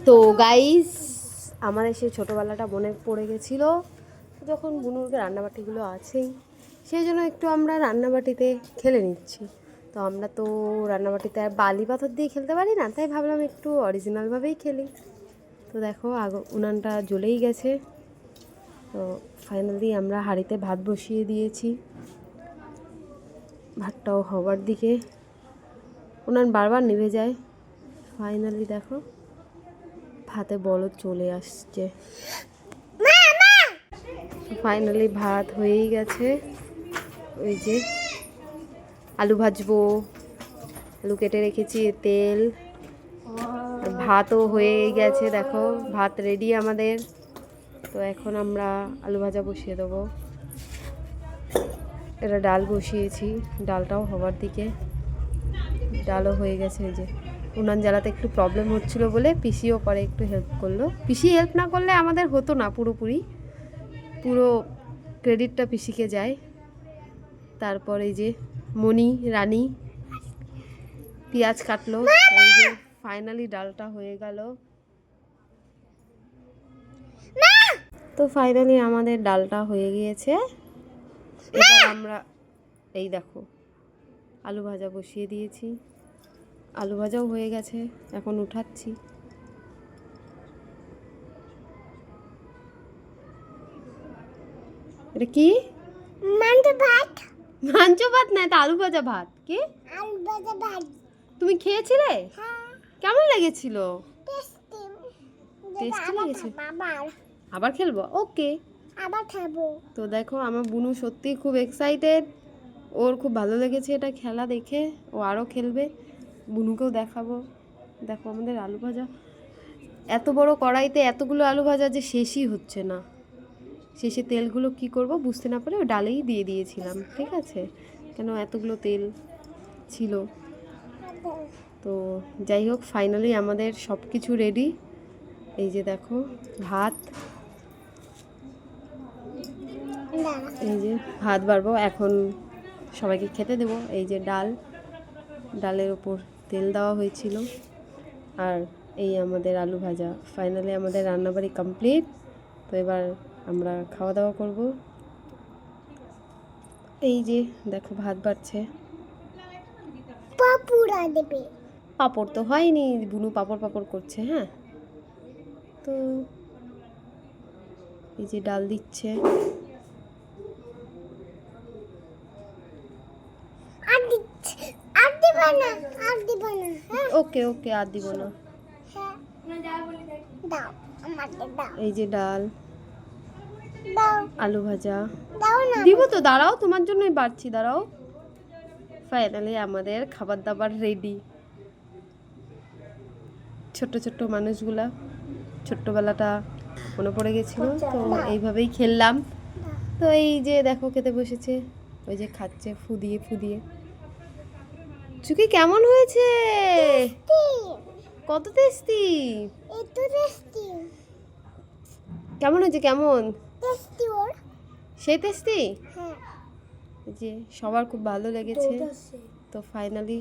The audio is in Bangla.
তো গাইস, আমাদের সেই ছোটোবেলাটা মনে পড়ে গেছিলো যখন বুনুরকে রান্নাবাটিগুলো আছেই, সেই জন্য একটু আমরা রান্নাবাটিতে খেলে নিচ্ছি। তো আমরা তো রান্নাবাটিতে আর বালি পাথর দিয়ে খেলতে পারি না, তাই ভাবলাম একটু অরিজিনালভাবেই খেলি। তো দেখো উনানটা জ্বলেই গেছে। তো ফাইনালি আমরা হাঁড়িতে ভাত বসিয়ে দিয়েছি, ভাতটাও হবার দিকে। উনান বারবার নিভে যায়। ফাইনালি দেখো ভাতে বলদ চলে আসছে। ফাইনালি ভাত হয়েই গেছে। ওই যে আলু ভাজবো, আলু কেটে রেখেছি, তেল, ভাতও হয়ে গেছে। দেখো ভাত রেডি আমাদের। তো এখন আমরা আলু ভাজা বসিয়ে দেবো। এটা ডাল বসিয়েছি, ডালটাও হবার দিকে, ডালও হয়ে গেছে। এই যে উনান জ্বালাতে একটু প্রবলেম হচ্ছিলো বলে পিসিও পরে একটু হেল্প করলো। পিসি হেল্প না করলে আমাদের হতো না, পুরো ক্রেডিটটা পিসিকে যায়। তারপর এই যে মণি রানী পেঁয়াজ কাটলো। এই যে ফাইনালি ডালটা হয়ে গেল। তো ফাইনালি আমাদের ডালটা হয়ে গিয়েছে। এবার আমরা এই দেখো আলু ভাজা বসিয়ে দিয়েছি, আলু ভাজাও হয়ে গেছে, এখন উঠাচ্ছি। এটা কি? মাংস ভাত না, এটা আলু ভাজা ভাত। কি আলু ভাজা ভাত? তুমি খেয়েছিলে? কেমন লেগেছিল? টেস্টি লেগেছে। আবার খেলবো? ওকে, আবার খাবো। তো দেখো আমার বুনু সত্যিই খুব এক্সাইটেড, ওর খুব ভালো লেগেছে এটা খেলা দেখে, ও আরও খেলবে। বুনুকেও দেখাবো। দেখো আমাদের আলু ভাজা, এত বড় কড়াইতে এতগুলো আলু ভাজা যে শেষই হচ্ছে না। শেষে তেলগুলো কি করব বুঝতে না পারে ও ডালেই দিয়ে দিয়েছিলাম, ঠিক আছে, কেন এতগুলো তেল ছিল। তো যাই হোক, ফাইনালি আমাদের সব কিছু রেডি। এই যে দেখো ভাত, এই যে ভাত বাড়বো এখন, সবাইকে খেতে দেবো। এই যে ডাল, ডালের ওপর তেল দেওয়া হয়েছিল, আর এই আমাদের আলু ভাজা। ফাইনালি আমাদের রান্নাবাড়ি কমপ্লিট। তো এবার আমরা খাওয়া দাওয়া করব। এই যে দেখো ভাত বাড়ছে। পাঁপড় তো হয়নি, বুনু পাঁপড় করছে। হ্যাঁ, তো এই যে ডাল দিচ্ছে। ওকে ওকে, আর দিব না। এই যে ডাল, আলু ভাজা দিব তো, দাঁড়াও তোমার জন্যই বাড়ছি, দাঁড়াও। ফাইনালি আমাদের খাবার দাবার রেডি। ছোট্ট ছোট্ট মানুষগুলা, ছোট্টবেলাটা মনে পড়ে গেছিলো, তো এইভাবেই খেললাম। তো এই যে দেখো খেতে বসেছে, ওই যে খাচ্ছে ফুদিয়ে ফুদিয়ে। চুকি কেমন হয়েছে? কত টেস্টি! কেমন হয়েছে? কেমন সেই টেস্টি? যে সবার খুব ভালো লেগেছে। তো ফাইনালি